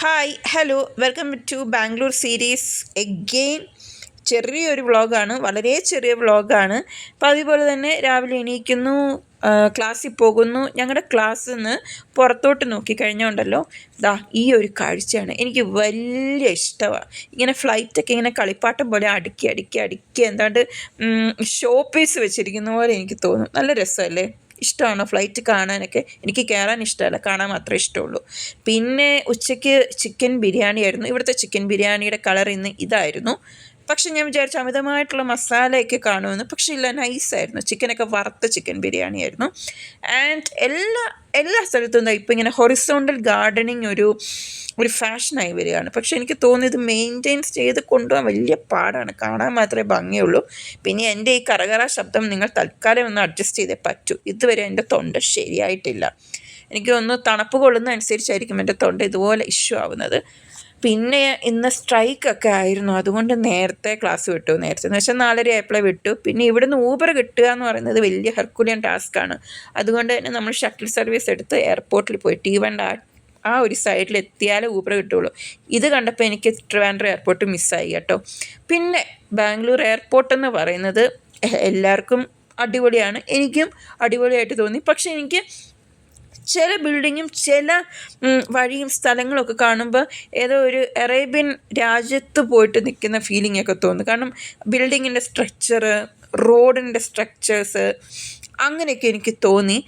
Hi hello welcome to Bangalore series again. ചെറിയൊരു വ്ളോഗാണ്, വളരെ ചെറിയ വ്ളോഗാണ്. അപ്പോൾ അതുപോലെ തന്നെ രാവിലെ എണീക്കുന്നു, ക്ലാസ്സിൽ പോകുന്നു. ഞങ്ങളുടെ ക്ലാസ്സിൽ നിന്ന് പുറത്തോട്ട് നോക്കിക്കഴിഞ്ഞുണ്ടല്ലോ, ദാ ഈ ഒരു കാഴ്ചയാണ് എനിക്ക് വലിയ ഇഷ്ടമാണ്. ഇങ്ങനെ ഫ്ലൈറ്റൊക്കെ ഇങ്ങനെ കളിപ്പാട്ടം പോലെ അടുക്കി അടുക്കി അടുക്കി എന്താണ്ട് ഷോ പീസ് വെച്ചിരിക്കുന്ന പോലെ എനിക്ക് തോന്നും. നല്ല രസമല്ലേ? ഇഷ്ടമാണോ ഫ്ലൈറ്റ് കാണാനൊക്കെ? എനിക്ക് കയറാൻ ഇഷ്ടമല്ല, കാണാൻ മാത്രമേ ഇഷ്ടമുള്ളൂ. പിന്നെ ഉച്ചയ്ക്ക് ചിക്കൻ ബിരിയാണി ആയിരുന്നു. ഇവിടുത്തെ ചിക്കൻ ബിരിയാണിയുടെ കളർ ഇന്ന് ഇതായിരുന്നു. പക്ഷെ ഞാൻ വിചാരിച്ചു അമിതമായിട്ടുള്ള മസാലയൊക്കെ കാണുമെന്ന്. പക്ഷെ ഇല്ല, നൈസായിരുന്നു. ചിക്കനൊക്കെ വറുത്ത ചിക്കൻ ബിരിയാണി ആയിരുന്നു. ആൻഡ് എല്ലാ സ്ഥലത്തും എന്താ ഇപ്പം ഇങ്ങനെ ഹൊറിസോണ്ടൽ ഗാർഡനിങ് ഒരു ഫാഷനായി വരികയാണ്. പക്ഷെ എനിക്ക് തോന്നിയത് മെയിൻറ്റെയിൻസ് ചെയ്ത് കൊണ്ടുപോകാൻ വലിയ പാടാണ്. കാണാൻ മാത്രമേ ഭംഗിയുള്ളൂ. പിന്നെ എൻ്റെ ഈ കറകറ ശബ്ദം നിങ്ങൾ തൽക്കാലം ഒന്ന് അഡ്ജസ്റ്റ് ചെയ്തേ പറ്റൂ. ഇതുവരെ എൻ്റെ തൊണ്ട ശരിയായിട്ടില്ല. എനിക്ക് തോന്നുന്നു തണുപ്പ് കൊള്ളുന്ന അനുസരിച്ചായിരിക്കും എൻ്റെ തൊണ്ട ഇതുപോലെ ഇഷ്യൂ ആവുന്നത്. പിന്നെ ഇന്ന് സ്ട്രൈക്കൊക്കെ ആയിരുന്നു, അതുകൊണ്ട് നേരത്തെ ക്ലാസ് വിട്ടു. നേരത്തെ എന്ന് വെച്ചാൽ 4:30 ആയപ്പോഴേ വിട്ടു. പിന്നെ ഇവിടുന്ന് ഊബർ കിട്ടുക എന്ന് പറയുന്നത് വലിയ ഹെർക്കുലിയൻ ടാസ്ക്കാണ്. അതുകൊണ്ട് തന്നെ നമ്മൾ ഷട്ടിൽ സർവീസ് എടുത്ത് എയർപോർട്ടിൽ പോയി T1 ആ ഒരു സൈഡിൽ എത്തിയാലേ ഊബർ കിട്ടുള്ളൂ. ഇത് കണ്ടപ്പോൾ എനിക്ക് ട്രിവാൻഡ്രം എയർപോർട്ട് മിസ്സായി കേട്ടോ. പിന്നെ ബാംഗ്ലൂർ എയർപോർട്ട് എന്ന് പറയുന്നത് എല്ലാവർക്കും അടിപൊളിയാണ്, എനിക്കും അടിപൊളിയായിട്ട് തോന്നി. പക്ഷേ എനിക്ക് ചില ബിൽഡിങ്ങും ചില വഴിയും സ്ഥലങ്ങളൊക്കെ കാണുമ്പോൾ ഏതോ ഒരു അറേബ്യൻ രാജ്യത്ത് പോയിട്ട് നിൽക്കുന്ന ഫീലിംഗ് ഒക്കെ തോന്നും. കാരണം ബിൽഡിങ്ങിൻ്റെ സ്ട്രക്ചറ്, റോഡിൻ്റെ സ്ട്രക്ചേഴ്സ് അങ്ങനെയൊക്കെ എനിക്ക് തോന്നി.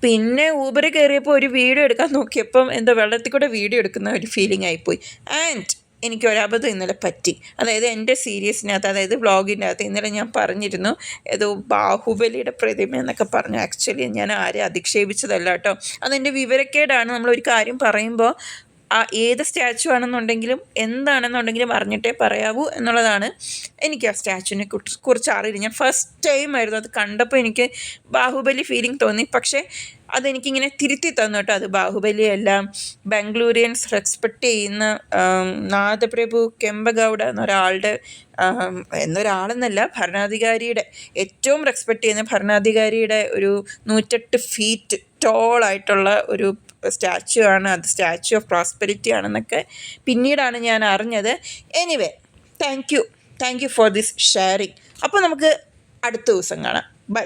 പിന്നെ ഊബർ കയറിയപ്പോൾ ഒരു വീഡിയോ എടുക്കാൻ നോക്കിയപ്പം എന്തോ വെള്ളത്തിൽ കൂടെ വീഡിയോ എടുക്കുന്ന ഒരു ഫീലിംഗ് ആയിപ്പോയി. ആൻഡ് എനിക്കൊരബദ്ധം ഇന്നലെ പറ്റി. അതായത് എൻ്റെ സീരീസിനകത്ത്, അതായത് വ്ളോഗിൻ്റെ അകത്ത് ഇന്നലെ ഞാൻ പറഞ്ഞിരുന്നു ഏതോ ബാഹുബലിയുടെ പ്രതിമ എന്നൊക്കെ പറഞ്ഞു. ആക്ച്വലി ഞാൻ ആരെ അധിക്ഷേപിച്ചതല്ല കേട്ടോ, അതെൻ്റെ വിവരക്കേടാണ്. നമ്മളൊരു കാര്യം പറയുമ്പോൾ ഏത് സ്റ്റാച്ചു ആണെന്നുണ്ടെങ്കിലും എന്താണെന്നുണ്ടെങ്കിലും അറിഞ്ഞിട്ടേ പറയാവൂ എന്നുള്ളതാണ്. എനിക്ക് ആ സ്റ്റാച്ചുവിനെ കുറിച്ച് അറിയില്ല. ഞാൻ ഫസ്റ്റ് ടൈം ആയിരുന്നു അത് കണ്ടപ്പോൾ എനിക്ക് ബാഹുബലി ഫീലിംഗ് തോന്നി. പക്ഷേ അതെനിക്കിങ്ങനെ തിരുത്തി തന്നു കേട്ടോ. അത് ബാഹുബലിയെല്ലാം ബാംഗ്ലൂരിയൻസ് റെസ്പെക്റ്റ് ചെയ്യുന്ന നാദപ്രഭു കെമ്പഗൗഡ എന്നൊരാളെന്നല്ല, ഭരണാധികാരിയുടെ ഏറ്റവും റെസ്പെക്റ്റ് ചെയ്യുന്ന ഭരണാധികാരിയുടെ ഒരു 108 ഫീറ്റ് ടോളായിട്ടുള്ള ഒരു സ്റ്റാച്ചു ആണ് അത്. സ്റ്റാച്ചു ഓഫ് പ്രോസ്പെരിറ്റി ആണെന്നൊക്കെ പിന്നീടാണ് ഞാൻ അറിഞ്ഞത്. Anyway, thank you for this sharing. അപ്പോൾ നമുക്ക് അടുത്ത ദിവസം കാണാം. ബൈ.